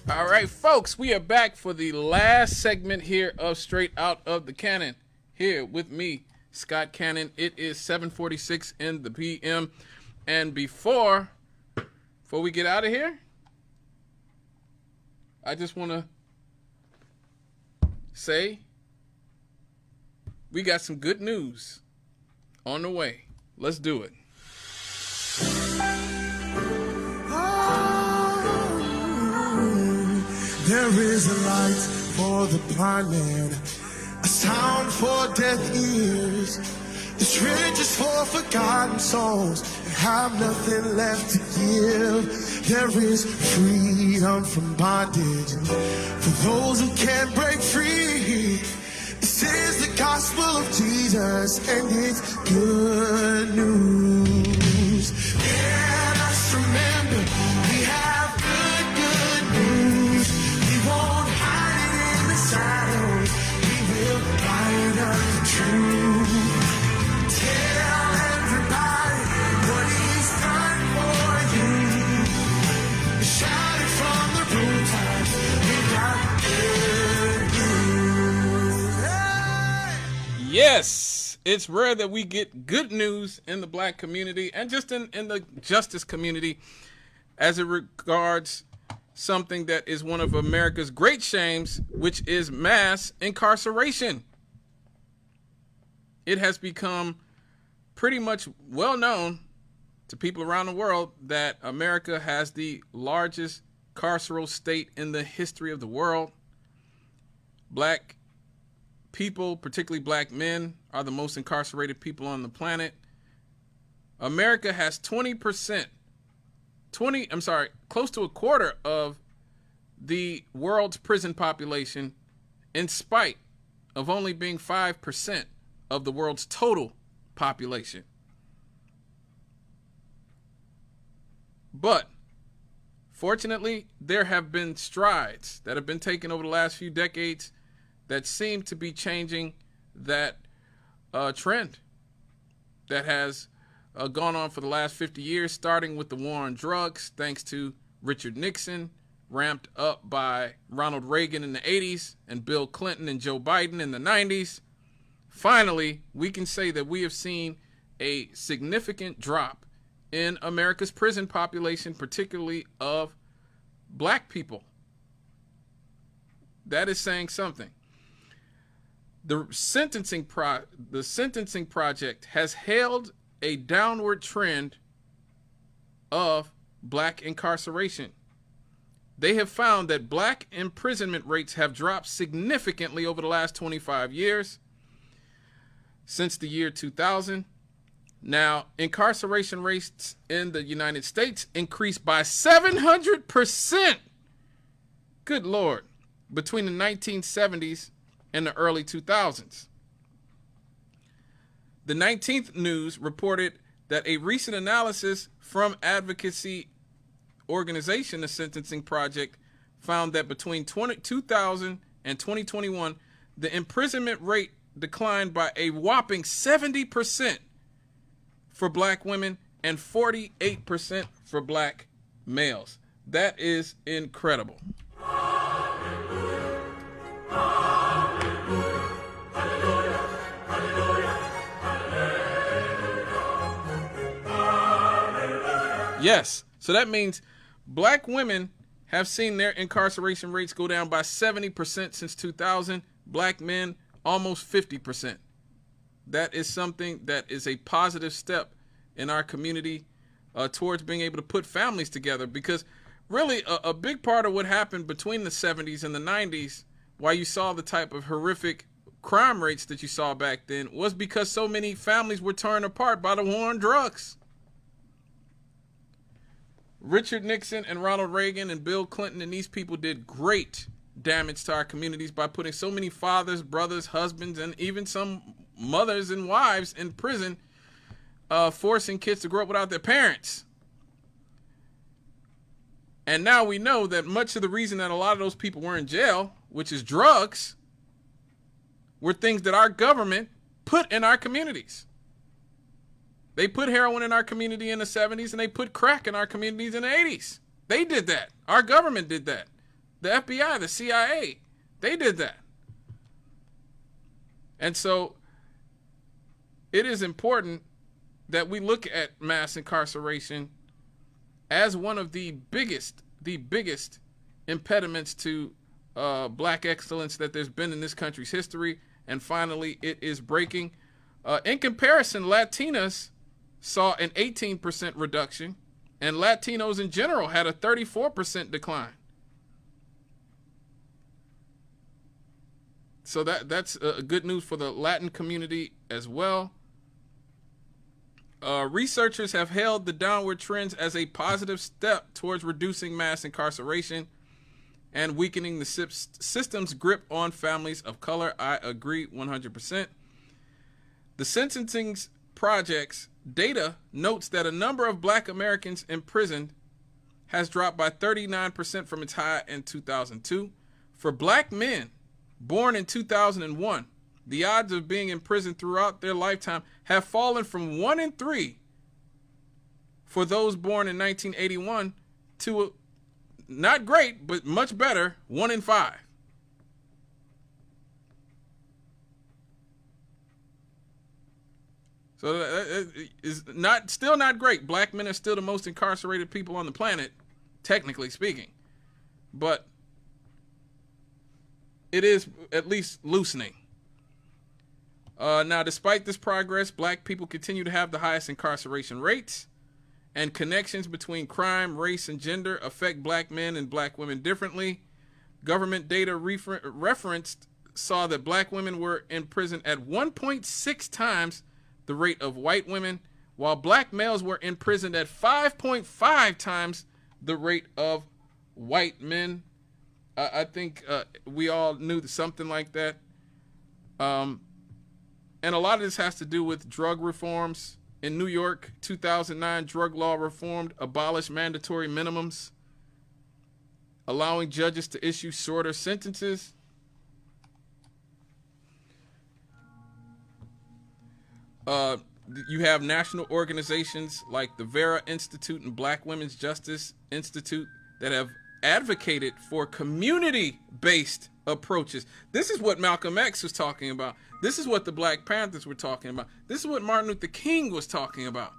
All right, folks, we are back for the last segment here of Straight Out of the Cannon. Here with me, Scott Cannon. It is 7:46 in the p.m. And before we get out of here, I just want to say we got some good news on the way. Let's do it. There is a light for the blind man, a sound for deaf ears. There's riches for forgotten souls that have nothing left to give. There is freedom from bondage for those who can't break free. This is the gospel of Jesus, and it's good news. Yeah, let's remember we have good news. We won't hide it in the shadows. We will light up the truth. Tell everybody what He's done for you. Shout it from the rooftops. We got good news. Hey! Yes, it's rare that we get good news in the black community and just in the justice community as it regards something that is one of America's great shames, which is mass incarceration. It has become pretty much well known to people around the world that America has the largest carceral state in the history of the world. Black people, particularly black men, are the most incarcerated people on the planet. America has close to a quarter of the world's prison population, in spite of only being 5% of the world's total population. But fortunately, there have been strides that have been taken over the last few decades that seem to be changing that trend that has gone on for the last 50 years, starting with the war on drugs, thanks to Richard Nixon, ramped up by Ronald Reagan in the 80s and Bill Clinton and Joe Biden in the 90s. Finally, we can say that we have seen a significant drop in America's prison population, particularly of black people. That is saying something. The sentencing project has hailed a downward trend of black incarceration. They have found that black imprisonment rates have dropped significantly over the last 25 years, since the year 2000. Now, incarceration rates in the United States increased by 700%. Good Lord. Between the 1970s and the early 2000s. The 19th News reported that a recent analysis from advocacy organization, the Sentencing Project, found that between 2000 and 2021, the imprisonment rate declined by a whopping 70% for black women and 48% for black males. That is incredible. Yes, so that means black women have seen their incarceration rates go down by 70% since 2000. Black men, almost 50%. That is something that is a positive step in our community towards being able to put families together, because really a big part of what happened between the 70s and the 90s, why you saw the type of horrific crime rates that you saw back then, was because so many families were torn apart by the war on drugs. Richard Nixon and Ronald Reagan and Bill Clinton and these people did great damage to our communities by putting so many fathers, brothers, husbands, and even some mothers and wives in prison, forcing kids to grow up without their parents. And now we know that much of the reason that a lot of those people were in jail, which is drugs, were things that our government put in our communities. They put heroin in our community in the 70s, and they put crack in our communities in the 80s. They did that. Our government did that. The FBI, the CIA, they did that. And so it is important that we look at mass incarceration as one of the biggest impediments to black excellence that there's been in this country's history. And finally, it is breaking. In comparison, Latinas saw an 18% reduction, and Latinos in general had a 34% decline. So that's good news for the Latin community as well. Researchers have hailed the downward trends as a positive step towards reducing mass incarceration and weakening the system's grip on families of color. I agree 100%. The Sentencing Project's data notes that a number of black Americans imprisoned has dropped by 39% from its high in 2002. For black men born in 2001, the odds of being imprisoned throughout their lifetime have fallen from 1 in 3 for those born in 1981 to not great, but much better, 1 in 5. So that is still not great. Black men are still the most incarcerated people on the planet, technically speaking. But it is at least loosening. Now, despite this progress, black people continue to have the highest incarceration rates, and connections between crime, race, and gender affect black men and black women differently. Government data referenced saw that black women were in prison at 1.6 times the rate of white women, while black males were imprisoned at 5.5 times the rate of white men. I think we all knew something like that. And a lot of this has to do with drug reforms. In New York, 2009 drug law reformed, abolished mandatory minimums, allowing judges to issue shorter sentences. You have national organizations like the Vera Institute and Black Women's Justice Institute that have advocated for community-based approaches. This is what Malcolm X was talking about. This is what the Black Panthers were talking about. This is what Martin Luther King was talking about.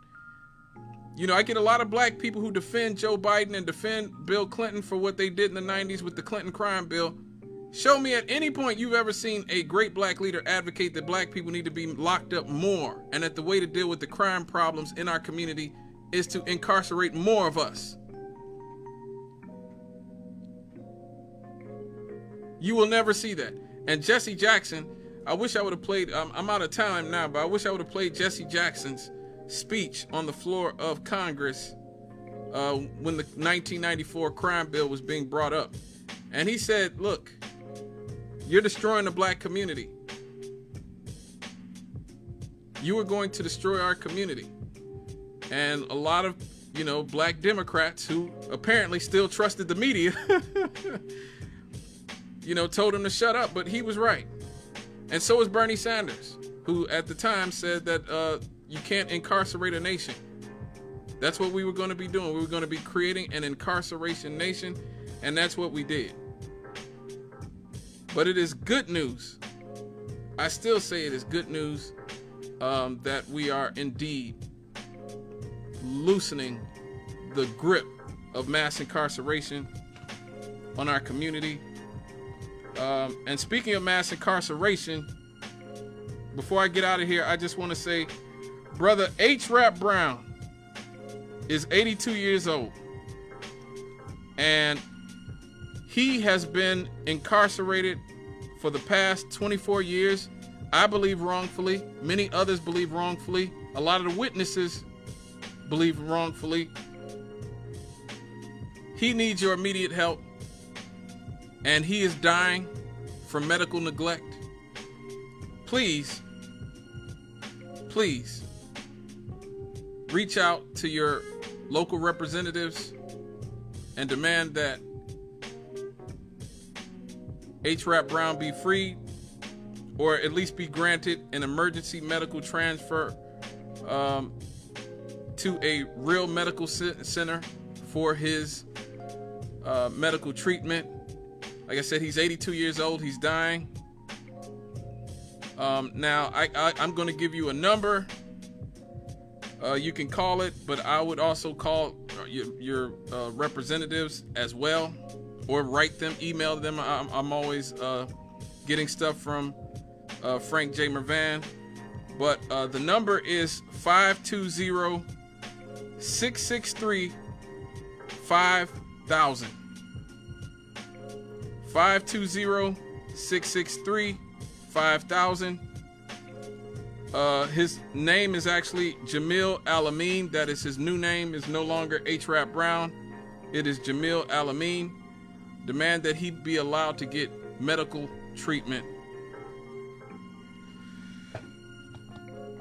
You know, I get a lot of black people who defend Joe Biden and defend Bill Clinton for what they did in the 90s with the Clinton crime bill. Show me at any point you've ever seen a great black leader advocate that black people need to be locked up more, and that the way to deal with the crime problems in our community is to incarcerate more of us. You will never see that. And Jesse Jackson, I wish I would have played, I'm out of time now, but I wish I would have played Jesse Jackson's speech on the floor of Congress when the 1994 crime bill was being brought up. And he said, look, you're destroying the black community. You are going to destroy our community. And a lot of, black Democrats who apparently still trusted the media, told him to shut up, but he was right. And so is Bernie Sanders, who at the time said that you can't incarcerate a nation. That's what we were going to be doing. We were going to be creating an incarceration nation, and that's what we did. But it is good news. I still say it is good news that we are indeed loosening the grip of mass incarceration on our community. And speaking of mass incarceration, before I get out of here, I just want to say, Brother H. Rap Brown is 82 years old. And he has been incarcerated for the past 24 years. I believe wrongfully. Many others believe wrongfully. A lot of the witnesses believe wrongfully. He needs your immediate help. And he is dying from medical neglect. Please reach out to your local representatives and demand that H. Rap Brown be freed, or at least be granted an emergency medical transfer to a real medical center for his medical treatment. Like I said, he's 82 years old. He's dying. Now, I'm going to give you a number. You can call it, but I would also call your representatives as well, or write them, email them. I'm always getting stuff from Frank J. Mervan. But the number is 520-663-5000. 520-663-5000. His name is actually Jamil Al-Amin. That is his new name. Is no longer H-Rap Brown. It is Jamil Al-Amin. Demand that he be allowed to get medical treatment.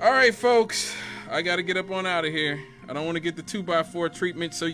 All right, folks. I got to get up on out of here. I don't want to get the 2x4 treatment, so